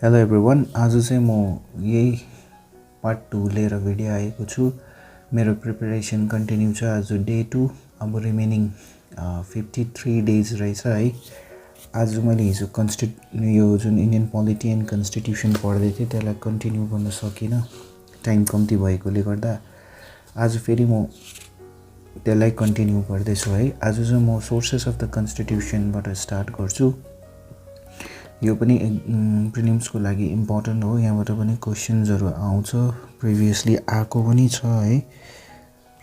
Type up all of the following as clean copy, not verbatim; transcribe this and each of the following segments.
Hello everyone, आज चाहिँ म यही पार्ट 2 लिएर भिडियो आएको छु। मेरो प्रिपरेसन कन्टिन्यू छ। आज डे 2, अब रिमेनिङ 53 डेज रहेछ है। आज मैले हिजो यो जुन इन्डियन पोलिटी एन्ड कन्स्टिट्युसन पढ्दै थिएँ त्यसलाई कन्टिन्यू गर्न सकिनँ, टाइम कम्ती भएकोले गर्दा। आज फेरि म त्यसलाई कन्टिन्यू गर्दैछु है। आज चाहिँ म सोर्सेस अफ द कन्स्टिट्युसनबाट स्टार्ट गर्छु। यो पनि प्रिलिम्सको लागि इम्पोर्टेन्ट हो। यहाँबाट पनि क्वेसन्सहरू आउँछ, प्रिभियसली आएको पनि छ है,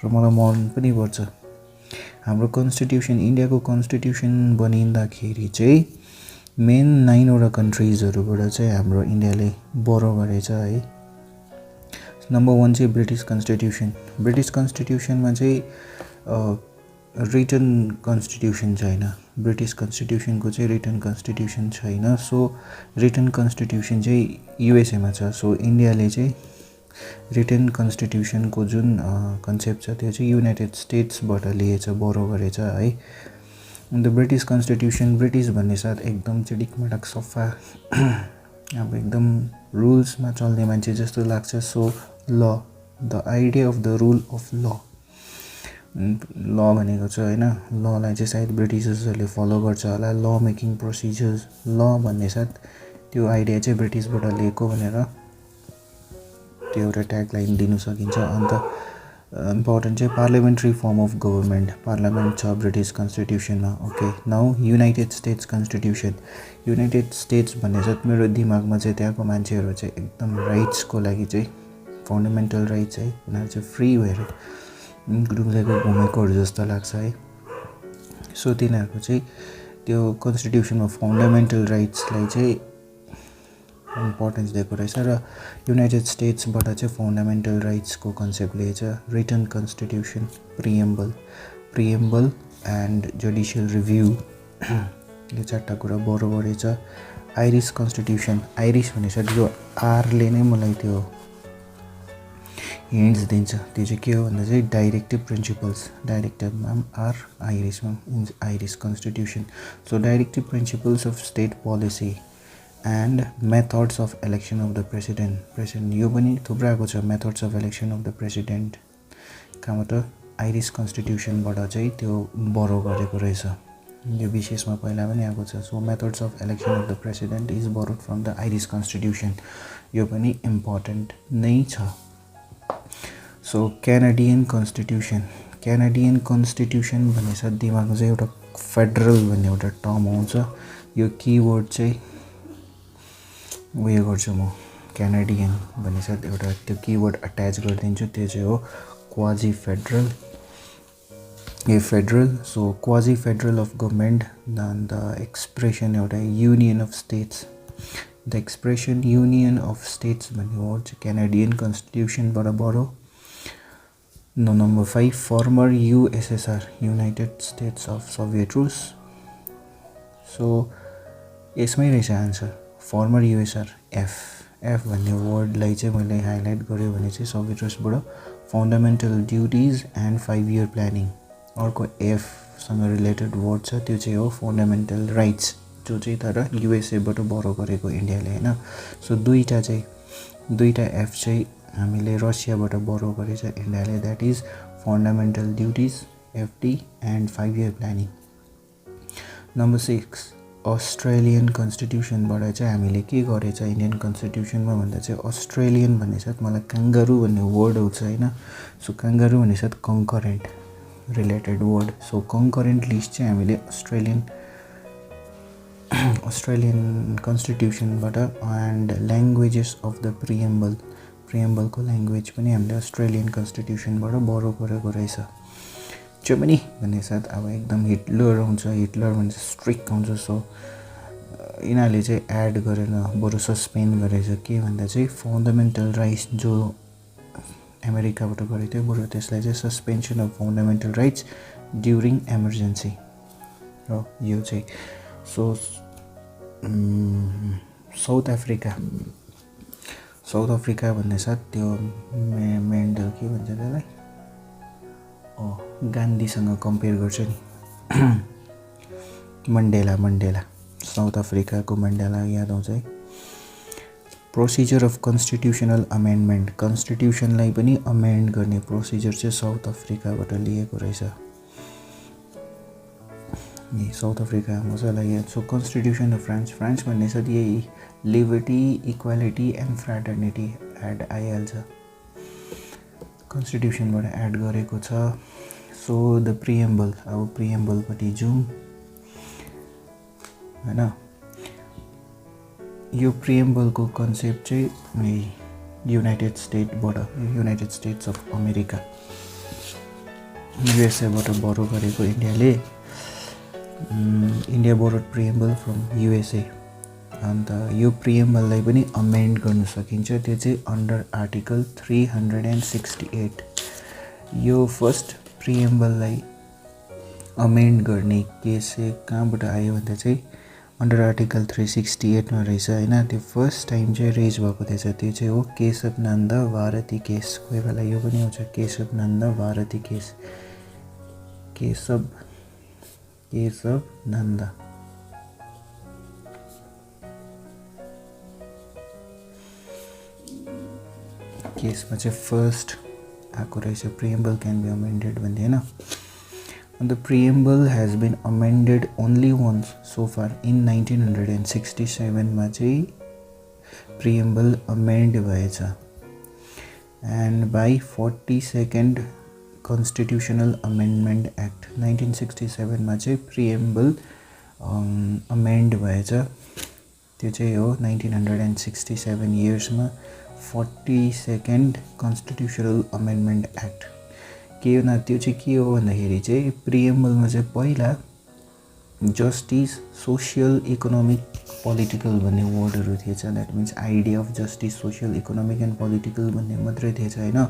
र मलाई मन पनि पर्छ। हाम्रो कन्स्टिट्युसन, इन्डियाको कन्स्टिट्युसन बनिँदाखेरि चाहिँ मेन 9 वटा कन्ट्रिजहरूबाट चाहिँ हाम्रो इन्डियाले बोरो गरेछ है। नम्बर 1 चाहिँ ब्रिटिस कन्स्टिट्युसन। ब्रिटिस कन्स्टिट्युसनमा चाहिँ रिटन कन्स्टिट्युसन छैन। ब्रिटिस कन्स्टिट्युसनको चाहिँ रिटन कन्स्टिट्युसन छैन। सो रिटन कन्स्टिट्युसन चाहिँ युएसएमा छ। सो इन्डियाले चाहिँ रिटन कन्स्टिट्युसनको जुन कन्सेप्ट छ त्यो चाहिँ युनाइटेड स्टेट्सबाट लिएछ, बोरो गरेछ है। अन्त ब्रिटिस कन्स्टिट्युसन, ब्रिटिस भन्ने साथ एकदम चिडिकमाडक सफा अब एकदम रुल्समा चल्ने मान्छे जस्तो लाग्छ। सो ल, the idea of the rule of ल भनेको छ होइन। ललाई चाहिँ सायद ब्रिटिसर्सहरूले फलो गर्छ होला। ल मेकिङ प्रोसिजर्स, ल भन्ने साथ त्यो आइडिया चाहिँ ब्रिटिसबाट लिएको भनेर त्यो एउटा ट्यागलाइन दिनु सकिन्छ। अन्त इम्पोर्टेन्ट चाहिँ parliamentary form of government, parliament छ ब्रिटिस कन्स्टिट्युसनमा। Okay, now United States constitution. United States भन्ने साथ मेरो दिमागमा चाहिँ त्यहाँको मान्छेहरू चाहिँ एकदम राइट्सको लागि चाहिँ फन्डामेन्टल राइट्स है, उनीहरू चाहिँ फ्री भएर डुब्लेको घुमेकोहरू जस्तो लाग्छ है। सो तिनीहरूको चाहिँ त्यो कन्स्टिट्युसनमा फन्डामेन्टल राइट्सलाई चाहिँ इम्पोर्टेन्स दिएको रहेछ। र युनाइटेड स्टेट्सबाट चाहिँ फन्डामेन्टल राइट्सको कन्सेप्ट लिएछ। Written constitution, preamble and judicial review, यो 4टा कुरा बोरो गरेछ। आइरिस कन्स्टिट्युसन, आइरिस भनेपछि यो आरले नै मलाई त्यो हिन्ट्स दिन्छ। त्यो चाहिँ के हो भन्दा चाहिँ डाइरेक्टिभ प्रिन्सिपल्स, डाइरेक्टिभमा पनि आर, आइरिसमा पनि Irish constitution. So directive principles of state policy and methods of election of the president, यो पनि थुप्रै आएको छ। Methods of election of the president कहाँबाट, आइरिस कन्स्टिट्युसनबाट चाहिँ त्यो बोरो गरेको रहेछ। यो विशेषमा पहिला पनि आएको छ। So methods of election of the president is borrowed from the iris constitution, यो पनि इम्पोर्टेन्ट नै छ। So Canadian constitution, Canadian constitution भन्ने साथ दिमागमा चाहिँ एउटा फेडरल भन्ने एउटा टर्म आउँछ। यो किवर्ड चाहिँ उयो गर्छु म, क्यानाडियन भन्ने साथ एउटा त्यो किवर्ड अट्याच गरिदिन्छु, त्यो चाहिँ हो quasi federal, a federal. So quasi federal of government, the expression एउटा union of states, the expression union of states भन्ने वर्ड चाहिँ क्यानाडियन कन्स्टिट्युसनबाट borrow. Number 5 former USSR, united states of Soviet रुस। So यसमै रहेछ आन्सर, फर्मर युएसआर। एफ भन्ने वर्डलाई चाहिँ मैले हाइलाइट गरेँ भने चाहिँ सोभियत रुसबाट fundamental duties and 5 year planning. अर्को एफसँग रिलेटेड वर्ड छ, त्यो चाहिँ हो फन्डामेन्टल राइट्स, जो चाहिँ तर युएसएबाट बोरो गरेको इन्डियाले होइन। सो दुईटा एफ चाहिँ हामीले रसियाबाट बोरो गरेछ इन्डियाले, that is fundamental duties FD and 5 year planning. Number 6 Australian कन्स्टिट्युसनबाट चाहिँ हामीले के गरेछ इन्डियन कन्स्टिट्युसनमा भन्दा चाहिँ अस्ट्रेलियन भन्ने साथ मलाई काङ्गारू भन्ने वर्ड आउँछ होइन। सो काङ्गारू भन्ने साथ concurrent related word. So concurrent list चाहिँ हामीले अस्ट्रेलियन कन्स्टिट्युसनबाट एन्ड ल्याङ्ग्वेजेस अफ द प्रिएम्बलको ल्याङ्ग्वेज पनि हामीले अस्ट्रेलियन कन्स्टिट्युसनबाट बोरो गरेको रहेछ। जर्मनी भन्ने साथ अब एकदम हिटलर हुन्छ, हिटलर भने स्ट्रिक्ट हुन्छ। सो यिनीहरूले चाहिँ एड गरेर बरु सस्पेन्ड गरेछ, के भन्दा चाहिँ फन्डामेन्टल राइट्स जो अमेरिकाबाट गरेको थियो, बरु त्यसलाई चाहिँ suspension of fundamental rights during emergency र यो चाहिँ। सो साउथ अफ्रिका भन्ने साथ त्यो मेन्डल के भन्छ त्यसलाई, गान्धीसँग कम्पेयर गर्छ नि, मण्डेला, साउथ अफ्रिकाको मण्डेला याद आउँछ है। प्रोसिजर अफ कन्स्टिट्युसनल अमेन्डमेन्ट, कन्स्टिट्युसनलाई पनि अमेन्ड गर्ने प्रोसिजर चाहिँ साउथ अफ्रिकाबाट लिएको रहेछ। साउथ अफ्रिका मजा लाग्यो। So constitution of France, France भन्ने छ यही लिबर्टी, इक्वालिटी एन्ड फ्राटर्निटी एड आइहाल्छ, कन्स्टिट्युसनबाट एड गरेको छ। सो द प्रिएम्बल, अब प्रिएम्बलपट्टि जाउँ हैन। यो प्रिएम्बलको कन्सेप्ट चाहिँ युनाइटेड स्टेट्स अफ अमेरिका, युएसएबाट बरो गरेको इन्डियाले। India borrowed preamble from USA. अन्त यो प्रिएम्बललाई पनि अमेन्ड गर्न सकिन्छ, त्यो चाहिँ अन्डर आर्टिकल 368। यो फर्स्ट प्रिएम्बललाई अमेन्ड गर्ने केस चाहिँ कहाँबाट आयो भन्दा चाहिँ अन्डर आर्टिकल 368 मा रहेछ हैन। त्यो फर्स्ट टाइम चाहिँ रेज भएको थिएछ, त्यो चाहिँ हो केशव नन्द भारती केस। कोही बेला यो पनि आउँछ केशव नन्द भारती केस, केशव नन्द। केसमा चाहिँ फर्स्ट आएको रहेछ प्रिएम्बल क्यान बी अमेन्डेड भन्ने हैन। And the preamble has been amended only once so far in 1967 मा चाहिँ preamble amend भएछ। And by 42nd Constitutional Amendment Act 1967 मा चाहिँ preamble amend भएछ। त्यो चाहिँ हो 1967 इयर्समा 42nd Constitutional Amendment Act। के हो न, त्यो चाहिँ के हो भन्दाखेरि चाहिँ प्रिएम्बलमा चाहिँ पहिला जस्टिस, सोसियल, इकोनोमिक, पोलिटिकल भन्ने वर्डहरू थिएछ। That means idea of justice, social, economic and political भन्ने मात्रै थिएछ हैन,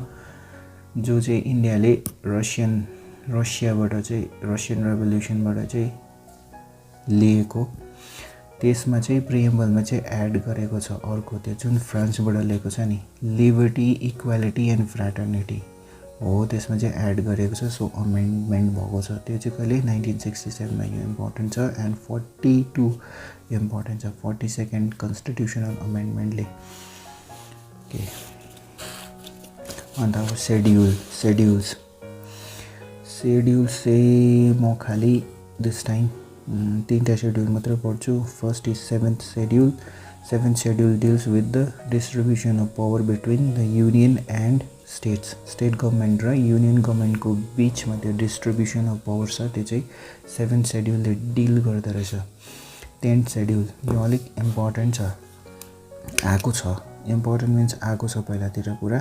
जो चाहिँ इन्डियाले रसियाबाट चाहिँ रसियन रेभोल्युसनबाट चाहिँ लिएको। त्यसमा चाहिँ प्रिएम्बलमा चाहिँ एड गरेको छ अर्को, त्यो जुन फ्रान्सबाट लिएको छ नि, लिबर्टी, इक्वालिटी एन्ड फ्राटर्निटी हो, त्यसमा चाहिँ एड गरेको छ। सो अमेन्डमेन्ट भएको छ, त्यो चाहिँ कहिले 1967 मा यो इम्पोर्टेन्ट छ। एन्ड 42 इम्पोर्टेन्ट छ, 42nd कन्स्टिट्युसनल अमेन्डमेन्टले। ओके, अन्त अब सेड्युल्स चाहिँ म खालि दिस टाइम 3टा सेड्युल मात्रै पढ्छु। First is 7th schedule. 7th schedule deals with the distribution of power between the union and states. State government र युनियन गभर्मेन्टको बिचमा त्यो डिस्ट्रिब्युसन अफ पावर छ, त्यो चाहिँ 7th शेड्युलले डिल गर्दो रहेछ। 10th शेड्युल यो अलिक इम्पोर्टेन्ट छ, आएको छ, इम्पोर्टेन्ट मिन्स आएको छ पहिलातिर पुरा।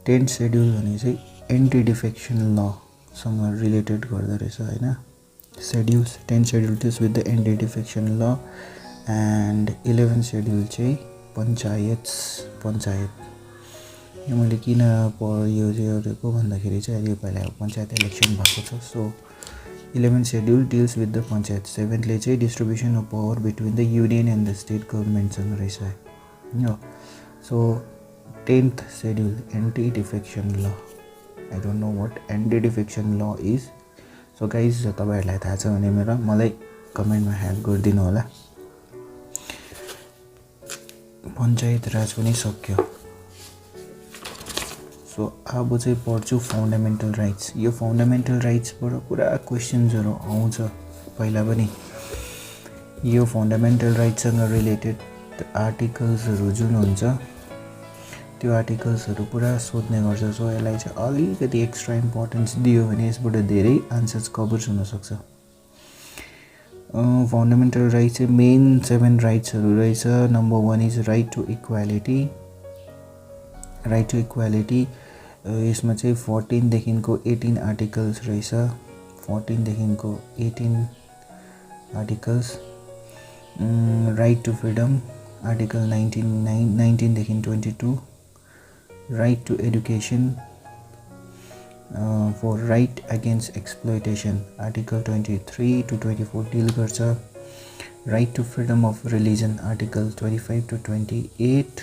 10th शेड्युल भने चाहिँ एन्टी डिफेक्सन लसँग रिलेटेड गर्दो रहेछ हैन। Schedules 10th schedule deals with the anti defection law. And 11th schedule चाहिँ पञ्चायत। यो मैले किन यो गरेको भन्दाखेरि चाहिँ अहिले पहिला पञ्चायत इलेक्सन भएको छ। So 11th schedule deals with the panchayat. 7thले चाहिँ distribution of power between the union and the state गभर्मेन्टसँग रहेछ होइन। So 10th schedule anti defection law. I don't know what anti defection law is. So guys तपाईँहरूलाई थाहा छ भने मलाई कमेन्टमा हेल्प गरिदिनु होला। पञ्चायत राज पनि सक्यो। सो अब चाहिँ पढ्छु फन्डामेन्टल राइट्स। यो फन्डामेन्टल राइट्सबाट पुरा क्वेसन्सहरू आउँछ पहिला पनि। यो फन्डामेन्टल राइट्ससँग रिलेटेड आर्टिकल्सहरू जुन हुन्छ त्यो आर्टिकल्सहरू पुरा सोध्ने गर्छ। सो यसलाई चाहिँ अलिकति एक्स्ट्रा इम्पोर्टेन्स दियो भने यसबाट धेरै आन्सर्स कभर हुनसक्छ। फन्डामेन्टल राइट्स चाहिँ मेन 7 राइट्सहरू रहेछ। Number 1 is right to equality. Right to equality यसमा चाहिँ 14 देखिको 18 आर्टिकल्स रहेछ। 14 देखिको 18 articles. Right to freedom article 19 देखि 22। Right to education for right against exploitation article 23 to 24 deal गर्छ। Right to freedom of religion article 25 to 28।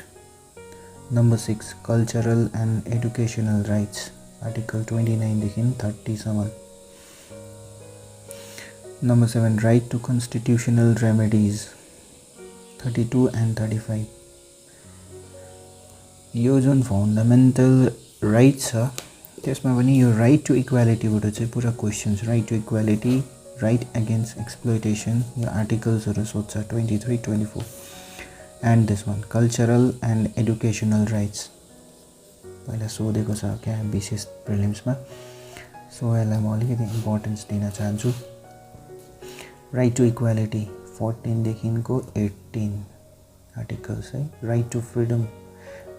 Number 6 cultural and educational rights article 29 देखि 30 सम्म। Number 7 right to constitutional remedies 32 and 35। यो जुन fundamental right छ त्यसमा पनि यो right to इक्वालिटीबाट चाहिँ पुरा questions right to equality right against exploitation यो आर्टिकल्सहरू सोध्छ 23 24 and this one cultural and educational rights पहिला सोधेको छ क्या विशेष प्रिलिम्समा सो यसलाई म अलिकति इम्पोर्टेन्स दिन चाहन्छु राइट टु इक्वालिटी 14 देखिको 18 आर्टिकल्स है right to freedom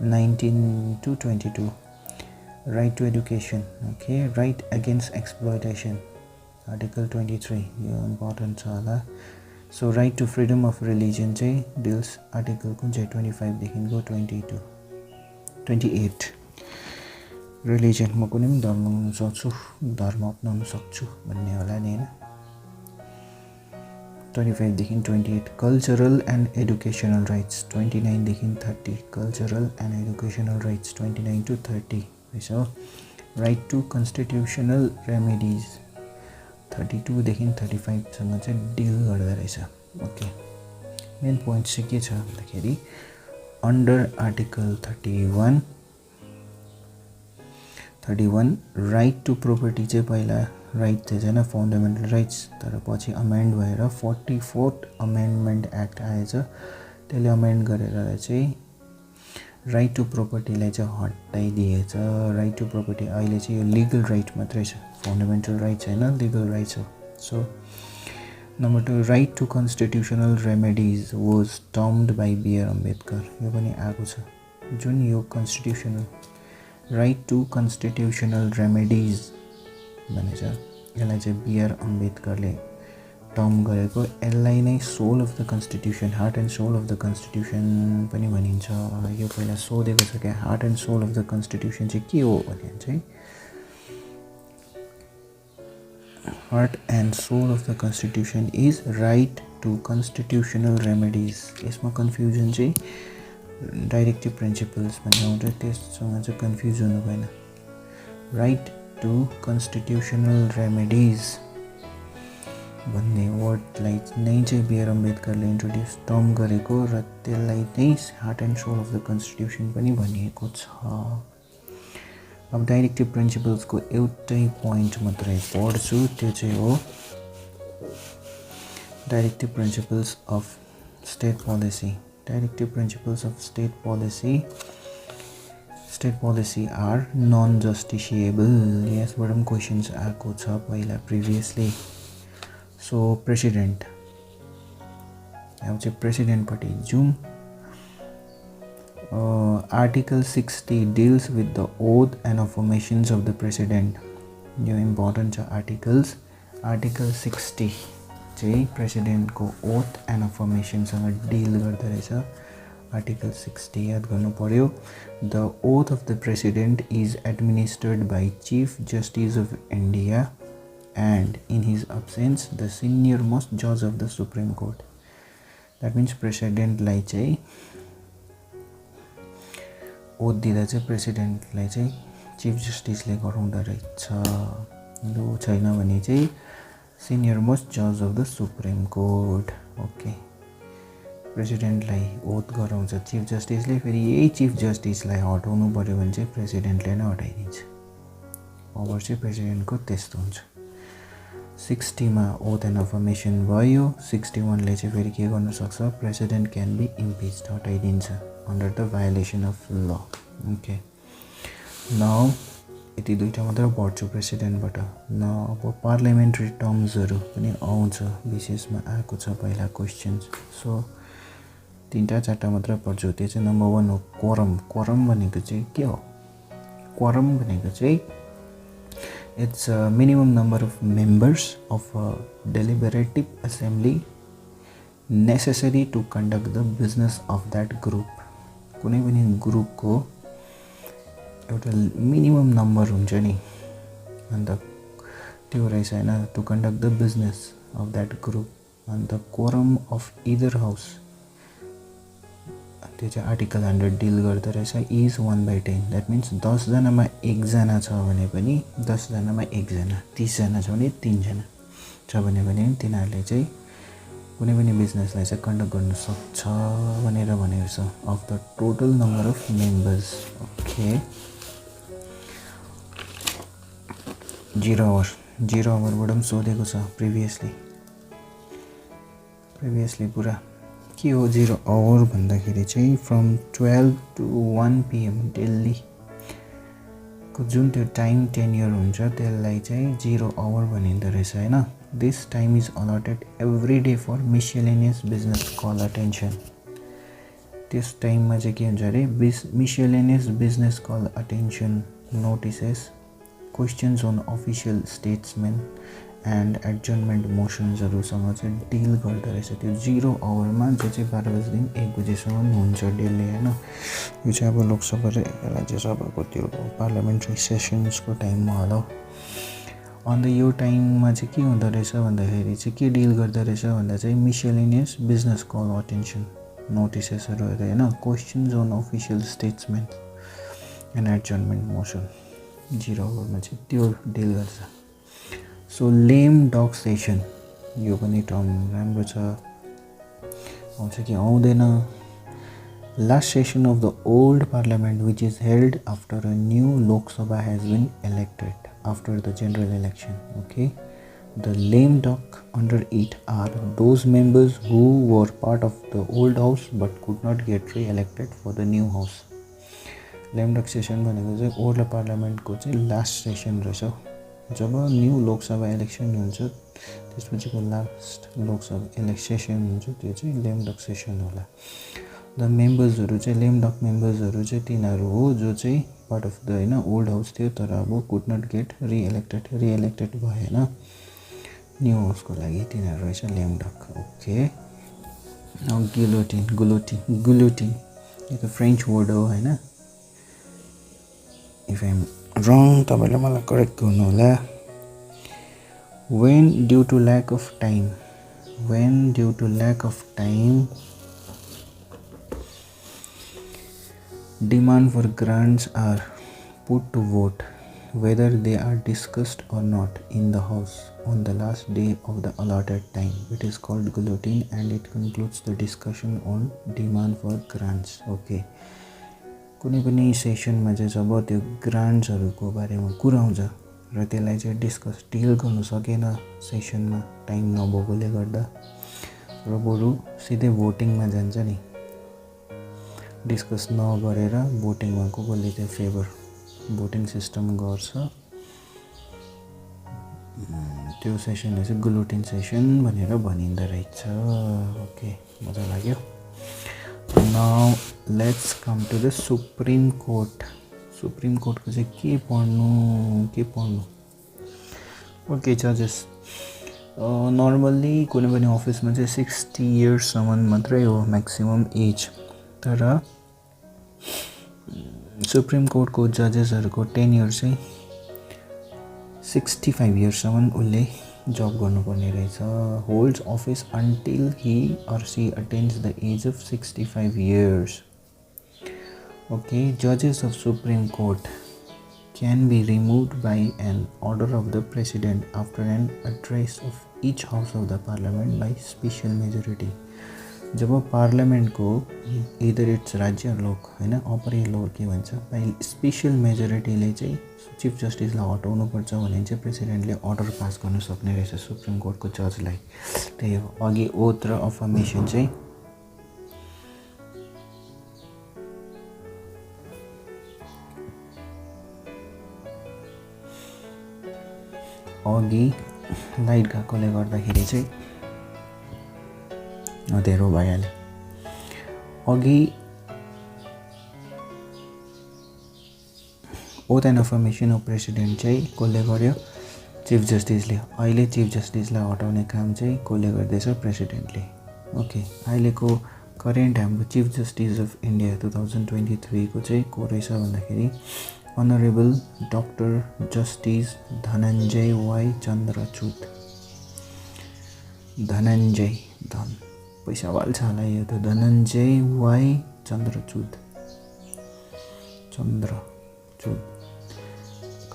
19 to 22 right to education okay right against exploitation article 23 यो important छ होला so right to freedom of religion चाहिँ deals article कुन चाहिँ 25 देखिको 22 28 religion म कुनै पनि धर्म हुन सक्छु धर्म अपनाउन सक्छु भन्ने होला नि हैन 25 देखि 28 cultural and educational rights 29 देखि 30 cultural and educational rights 29 to 30 so right to constitutional remedies 32 देखि 35 सँग चाहिँ डिल गर्दै रहेछ ओके मेन पोइन्ट चाहिँ के छ भन्दाखेरि under article 31 right to property चाहिँ पहिला राइट चाहिँ छैन फन्डामेन्टल राइट्स तर पछि अमेन्ड भएर 44th अमेन्डमेन्ट एक्ट आएछ त्यसले अमेन्ड गरेर चाहिँ राइट टु प्रोपर्टीलाई चाहिँ हटाइदिएछ राइट टु प्रोपर्टी अहिले चाहिँ यो लिगल राइट मात्रै छ फन्डामेन्टल राइट छैन लिगल राइट छ so number 2 right to constitutional remedies was termed by B R Ambedkar यो पनि आएको छ जुन यो constitutional right to constitutional remedies भनेछ यसलाई चाहिँ बिआर अम्बेडकरले टर्म गरेको यसलाई नै soul of the constitution heart and soul of the constitution पनि भनिन्छ यो पहिला सोधेको छ क्या heart and soul of the constitution चाहिँ के हो भने चाहिँ heart and soul of the constitution is right to constitutional remedies यसमा कन्फ्युजन चाहिँ डाइरेक्टिभ प्रिन्सिपल्स भन्ने आउँछ त्यससँग चाहिँ कन्फ्युज हुनु भएन राइट टु कन्स्टिट्युसनल रेमेडिज भन्ने वर्डलाई नै चाहिँ बिआर अम्बेडकरले इन्ट्रोड्युस टर्म गरेको र त्यसलाई नै heart and soul of the constitution पनि भनिएको छ अब डाइरेक्टिभ प्रिन्सिपल्सको एउटै पोइन्ट मात्रै पढ्छु त्यो चाहिँ हो directive principles of state policy directive principles of state policy are non justiciable यसबाट पनि क्वेसन्स आएको छ पहिला प्रिभियसली सो प्रेसिडेन्ट अब चाहिँ प्रेसिडेन्टपट्टि जाउँ article 60 deals with the oath and affirmations of the president यो इम्पोर्टेन्ट छ आर्टिकल 60 चाहिँ प्रेसिडेन्टको ओथ एन्ड अफर्मेसनसँग डिल गर्दो रहेछ आर्टिकल 60 याद गर्नु पर्यो the oath of the president is administered by chief justice of India and in his absence the senior most judge of the Supreme Court that means president लाई चाहिँ oath दिँदा चाहिँ प्रेसिडेन्टलाई चाहिँ चिफ जस्टिसले गराउँदो रहेछ लु छैन भने चाहिँ सिनियर मोस्ट जज of the supreme court okay प्रेसिडेन्टलाई ओथ गराउँछ चिफ जस्टिसले फेरि यही चिफ जस्टिसलाई हटाउनु पर्यो भने चाहिँ प्रेसिडेन्टले नै हटाइदिन्छ पावर चाहिँ प्रेसिडेन्टको त्यस्तो हुन्छ 60 मा ओथ एन्ड अफर्मेसन भयो 61 ले चाहिँ फेरि के गर्न सक्छ प्रेसिडेन्ट क्यान बी इम्पिच्ड हटाइदिन्छ under the violation of law okay now यति दुईटा मात्र पढ्छु प्रेसिडेन्टबाट न अब पार्लियामेन्ट्री टर्म्सहरू पनि आउँछ विशेषमा आएको छ पहिला क्वेसन्स सो तीनटा चारटा मात्र पढ्छु त्यो चाहिँ नम्बर 1 हो क्वरम भनेको चाहिँ के हो क्वरम भनेको चाहिँ it's a minimum number of members of a deliberative assembly necessary to conduct the business of that group कुनै पनि ग्रुपको एउटा मिनिमम नम्बर हुन्छ नि अन्त त्यो रहेछ हैन to conduct the business of that group अन्त quorum of either house त्यो चाहिँ आर्टिकल 100 डिल गर्दो रहेछ इज 1/10 द्याट मिन्स 10 जनामा 1 जना छ भने पनि 10 जनामा 1 जना 30 जना छ भने 3 जना छ भने पनि तिनीहरूले चाहिँ कुनै पनि बिजनेसलाई चाहिँ कन्डक्ट गर्न सक्छ भनेर भनेको छ of the total number of members. Okay 0 आवरबाट पनि सोधेको छ प्रिभियसली पुरा के हो 0 आवर भन्दाखेरि चाहिँ फ्रम 12 to 1 PM डेली को जुन त्यो टाइम टेन्योर हुन्छ त्यसलाई चाहिँ 0 आवर भनिँदो रहेछ हैन। This time is allotted every day for miscellaneous business call attention. त्यस टाइममा चाहिँ के हुन्छ अरे miscellaneous business call attention notices questions on official statement and adjournment मोसन्सहरूसँग चाहिँ डिल गर्दो रहेछ। त्यो 0 आवरमा जो चाहिँ 12 बजेदेखि 1 बजेसम्म हुन्छ डेली हैन। यो चाहिँ अब लोकसभा र राज्यसभाको त्यो पार्लियामेन्ट्री सेसन्सको टाइममा होला। अन्त यो टाइममा चाहिँ के हुँदो रहेछ भन्दाखेरि चाहिँ के डिल गर्दो रहेछ भन्दा चाहिँ मिसेलेनियस बिजनेस कल अटेन्सन नोटिसेसहरू हैन questions on official statement and adjournment motion 0 आवरमा चाहिँ त्यो डिल गर्छ। सो लेम डग सेसन यो पनि टर्म राम्रो छ आउँछ कि आउँदैन। Last session of the old parliament which is held after a new Lok Sabha has been elected after the general election. Okay the lame duck under it are those members who were part of the old house but could not get re elected for the new house. Lame duck session भनेको चाहिँ old पार्लियामेन्टको चाहिँ last session रहेछ। जब new Lok Sabha election हुन्छ त्यसपछिको last Lok Sabha session हुन्छ त्यो चाहिँ लेम duck session होला। द मेम्बर्सहरू चाहिँ लेम डग मेम्बर्सहरू चाहिँ तिनीहरू हो जो चाहिँ पार्ट अफ द हैन ओल्ड हाउस थियो तर अब कुड नट गेट रिइलेक्टेड भएन न्यू हाउसको लागि तिनीहरू रहेछ लेम डग। ओके गुलोटिन यो त फ्रेन्च वर्ड हो हैन। इफ आइ एम रङ तपाईले मलाई करेक्ट गर्नु होला। when due to lack of time demand for grants are put to vote whether they are discussed or not in the house on the last day of the allotted time, it is called guillotine and it concludes the discussion on demand for grants. Okay कुनै पनि सेसनमा चाहिँ जब त्यो ग्रान्ट्सहरूको बारेमा कुरा आउँछ र त्यसलाई चाहिँ डिल गर्नु सकेन सेसनमा टाइम नभएकोले गर्दा र बरु सिधै भोटिङमा जान्छ नि डिस्कस नगरेर भोटिङमा कसले चाहिँ फेभर भोटिङ सिस्टम गर्छ त्यो सेसनलाई चाहिँ गुलोटिन सेसन भनेर भनिँदो रहेछ। ओके मजा लाग्यो। Now let's come to the Supreme Court. Supreme Court को चाहिँ के पढ्नु ओके जजेस नर्मल्ली कुनै पनि अफिसमा चाहिँ 60 इयर्ससम्म मात्रै हो म्याक्सिमम एज तर सुप्रिम कोर्टको जजेसहरूको टेन्योर चाहिँ 65 इयर्ससम्म उसले जब गर्नुपर्ने रहेछ। Holds office until he or she attains the age of 65 years. Okay जजेस of supreme court can be removed by an order of the president after an address of each house of the parliament by special majority। जब पार्लियामेन्टको either its Rajya Lok हैन upper lower के भन्छ by special मेजोरिटीले चाहिँ chief जस्टिसलाई हटाउनु पर्छ भने चाहिँ प्रेसिडेन्टले अर्डर पास गर्न सक्ने रहेछ सुप्रिम कोर्टको जजलाई। त्यही हो अघि ओथ र अफर्मेसन चाहिँ अघि लाइट गएकोले गर्दाखेरि चाहिँ अँध्यारो भइहाल्यो। अघि oath and affirmation of president चाहिँ कसले गर्यो चिफ जस्टिसले। अहिले चिफ जस्टिसलाई हटाउने काम चाहिँ कसले गर्दैछ प्रेसिडेन्टले। ओके अहिलेको करेन्ट हाम्रो चिफ जस्टिस अफ इन्डिया 2023 को चाहिँ को रहेछ भन्दाखेरि Honorable Dr. Justice Dhananjay Y. Chandrachud। Dhananjay धन पैसा वाल्छ होला यो त धनञ्जय Y. Chandrachud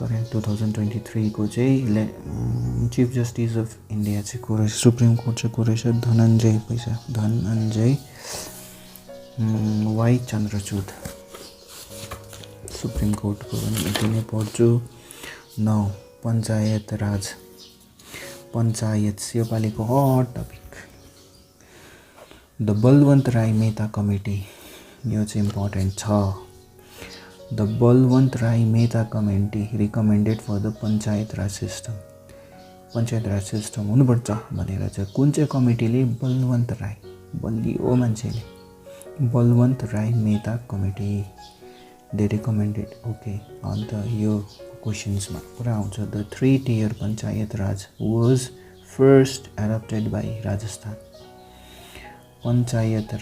करेन्ट 2023 को चाहिँ चिफ जस्टिस अफ इन्डिया चाहिँ को रहेछ, सुप्रिम कोर्ट चाहिँ को रहेछ, धनञ्जय वाई चन्द्रचूड सुप्रिम कोर्टको पनि यति नै पढ्छु। 9 पञ्चायत राज, पञ्चायत योपालिको hot topic. The Balwant Rai Mehta committee, यो चाहिँ इम्पोर्टेन्ट छ। The Balwant Rai Mehta committee recommended for the panchayat raj system, panchayat raj system हुनुपर्छ भनेर चाहिँ कुन चाहिँ कमिटीले, बलवन्त राई, बलियो मान्छेले, Balwant Rai Mehta committee they recommended. Okay, अन्त यो क्वेसन्समा पुरा आउँछ। The 3-tier panchayat raj was first adopted by Rajasthan. Panchayat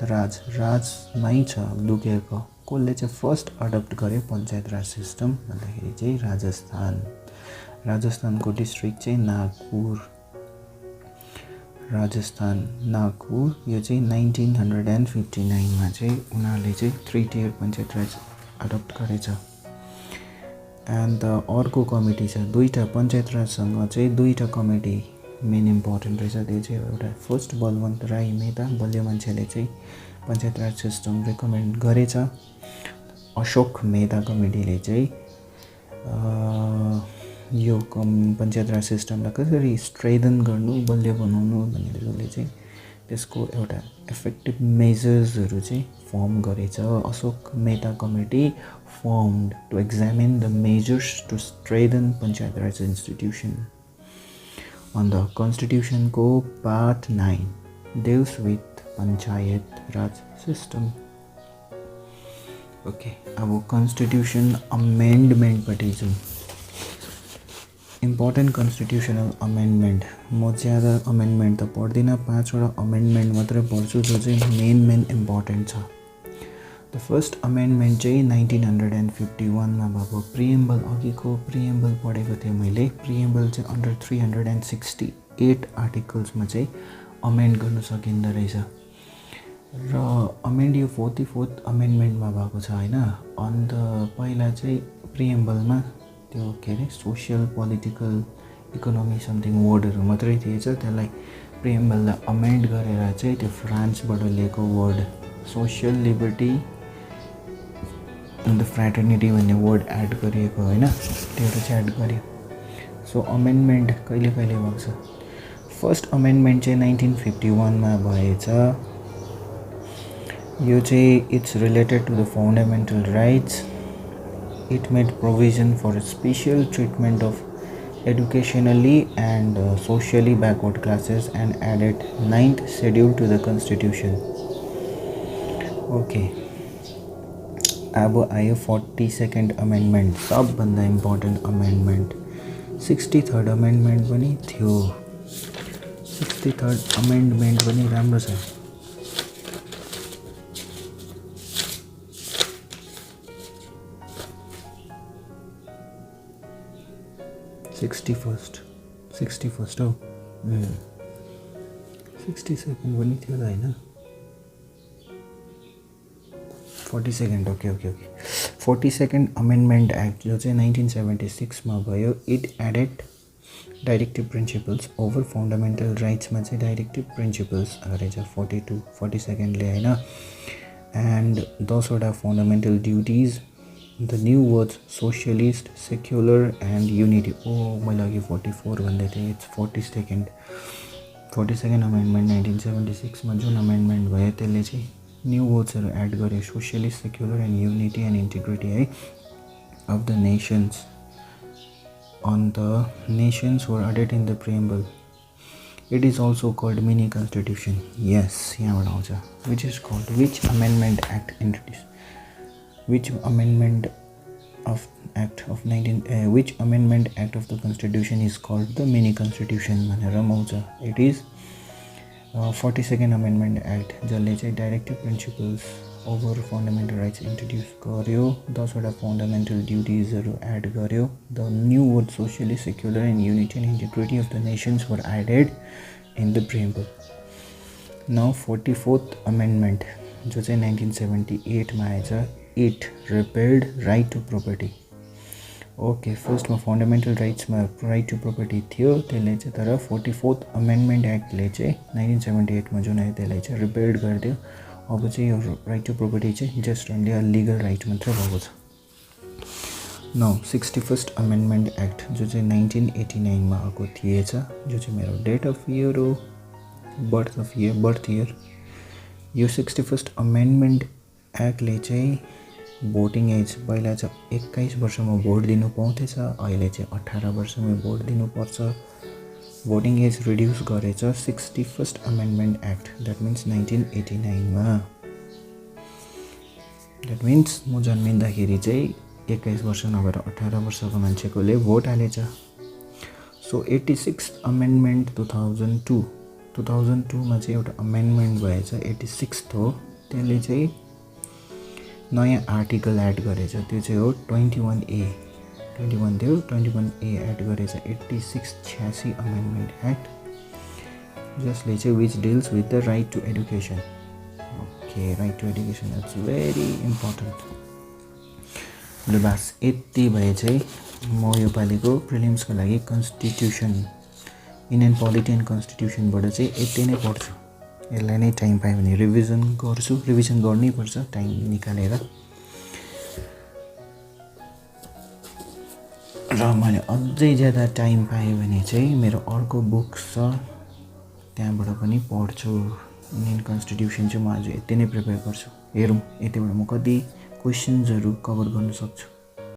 raj राजमै छ लुकेको, कसले चाहिँ फर्स्ट अडप्ट गर्यो पञ्चायत राज सिस्टम भन्दाखेरि चाहिँ राजस्थान। राजस्थानको डिस्ट्रिक्ट चाहिँ नागपुर, राजस्थान नागपुर। यो चाहिँ 1959 मा चाहिँ उनीहरूले चाहिँ 3-tier पञ्चायत राज अडप्ट गरेछ। एन्ड अर्को कमिटी छ, दुईवटा पञ्चायत राजसँग चाहिँ दुईवटा कमिटी मेन इम्पोर्टेन्ट रहेछ। त्यो चाहिँ एउटा फर्स्ट बलवन्त राई मेहता, बलियो मान्छेले चाहिँ पञ्चायत राज सिस्टम रिकमेन्ड गरेछ। अशोक मेहता कमिटीले चाहिँ यो पञ्चायत राज सिस्टमलाई कसरी स्ट्रेदन गर्नु, बलियो बनाउनु भनेर जसले चाहिँ त्यसको एउटा इफेक्टिभ मेजर्सहरू चाहिँ फर्म गरेछ। Ashok Mehta committee formed to examine the measures to strengthen panchayat raj institution. अन्त कन्स्टिट्युसनको part 9 deals with panchayat raj system. Okay, अब कन्स्टिट्युसन अमेन्डमेन्टपट्टि जाउँ। इम्पोर्टेन्ट कन्स्टिट्युसनल अमेन्डमेन्ट, म ज्यादा अमेन्डमेन्ट त पढ्दिनँ, 5वटा अमेन्डमेन्ट मात्रै पढ्छु जो चाहिँ मेन इम्पोर्टेन्ट छ। द फर्स्ट अमेन्डमेन्ट चाहिँ 1951 मा भएको। प्रिएम्बल, अघिको प्रिएम्बल पढेको थिएँ मैले। प्रिएम्बल चाहिँ अन्डर 368 आर्टिकल्समा चाहिँ अमेन्ड गर्न सकिँदो रहेछ र अमेन्ड यो 44th अमेन्डमेन्टमा भएको छ होइन। अन्त पहिला चाहिँ प्रिएम्बलमा त्यो के अरे सोसियल, पोलिटिकल, इकोनोमी समथिङ वर्डहरू मात्रै थिएछ। त्यसलाई प्रिएम्बललाई अमेन्ड गरेर चाहिँ त्यो फ्रान्सबाट लिएको वर्ड सोसियल, लिबर्टी अन्त फ्र्याटर्निटी भन्ने वर्ड एड गरिएको होइन, त्योहरू चाहिँ एड गर्यो। सो अमेन्डमेन्ट कहिले कहिले भएको छ। फर्स्ट अमेन्डमेन्ट चाहिँ 1951 मा भएछ। यो चाहिँ it's related to the fundamental rights. It made provision for special treatment of educationally and socially backward classes and added 9th schedule to the constitution. Okay, अब आयो 42nd अमेन्डमेन्ट, सबभन्दा इम्पोर्टेन्ट अमेन्डमेन्ट। 63rd अमेन्डमेन्ट पनि थियो। 63rd amendment पनि राम्रो छ। Sixty first हो। 62nd पनि थियो त होइन, 42nd। Okay. 42nd amendment act जो चाहिँ 1976 मा भयो। It added directive principles over fundamental राइट्समा चाहिँ डाइरेक्टिभ प्रिन्सिपल्स गरेछ 42nd ले होइन। एन्ड 10वटा fundamental duties, the new words socialist, secular and unity. मैले अघि 44 भन्दै थिएँ, इट्स 42nd अमेन्डमेन्ट 1976 मा जुन अमेन्डमेन्ट भयो त्यसले चाहिँ न्यू वर्ड्सहरू एड गर्यो, socialist, secular and unity and integrity है अफ द नेसन्स। अन्त nations were added in the preamble. It is also called mini constitution. यस, यहाँबाट आउँछ। Which is called, which amendment act introduce, which amendment of the constitution is called the mini constitution भनेर आउँछ। It is 42nd amendment act जसले चाहिँ directive principles over fundamental rights introduce गर्यो, 10वटा fundamental ड्युटिजहरू एड गर्यो। The new word socialist, secular and unity and integrity of the nations were added in the preamble. Now 44th amendment जो चाहिँ 1978 मा आएछ। It repealed right to property. Okay, फर्स्टमा fundamental राइट्समा राइट टु प्रोपर्टी थियो, त्यसले चाहिँ तर 44th अमेन्डमेन्ट एक्टले चाहिँ 1978मा जुन आयो त्यसलाई चाहिँ रिपेल्ड गरिदियो। अब चाहिँ यो राइट टु प्रोपर्टी चाहिँ just only a legal right मात्रै भएको छ। नौ 61st अमेन्डमेन्ट एक्ट जो चाहिँ 1989मा आएको थिएछ, जो चाहिँ मेरो डेट अफ इयर हो, बर्थ इयर। यो 61st अमेन्डमेन्ट एक्टले चाहिँ भोटिङ एज पहिला चाहिँ 21 वर्षमा भोट दिनु पाउँथेछ, अहिले चाहिँ 18 वर्षमै भोट दिनुपर्छ। भोटिङ एज रिड्युस गरेछ 61st amendment act, that means 1989मा। द्याट मिन्स म जन्मिँदाखेरि चाहिँ 21 वर्ष नभएर 18 वर्षको मान्छेकोले भोट हालेछ। सो 86th अमेन्डमेन्ट 2002मा चाहिँ एउटा अमेन्डमेन्ट भएछ, 86th हो, त्यसले चाहिँ नयाँ आर्टिकल एड गरेछ, त्यो चाहिँ हो 21A। 21 थियो, 21A एड गरेछ 86 अमेन्डमेन्ट एक्ट, जसले चाहिँ which deals with the right to education. Okay, right to education it's very important. ल बस यति भए चाहिँ म योपालिको प्रिलिम्सको लागि कन्स्टिट्युसन, इन्डियन पोलिटी एन्ड कन्स्टिट्युसनबाट चाहिँ यति नै पढ्छु। यसलाई नै टाइम पायो भने रिभिजन गर्छु, रिभिजन गर्नैपर्छ टाइम निकालेर। र मैले अझै ज्यादा टाइम पाएँ भने चाहिँ मेरो अर्को बुक छ, त्यहाँबाट पनि पढ्छु। इन्डियन कन्स्टिट्युसन चाहिँ म आज यति नै प्रिपेयर गर्छु। हेरौँ यतिबाट म कति क्वेसन्सहरू कभर गर्न सक्छु।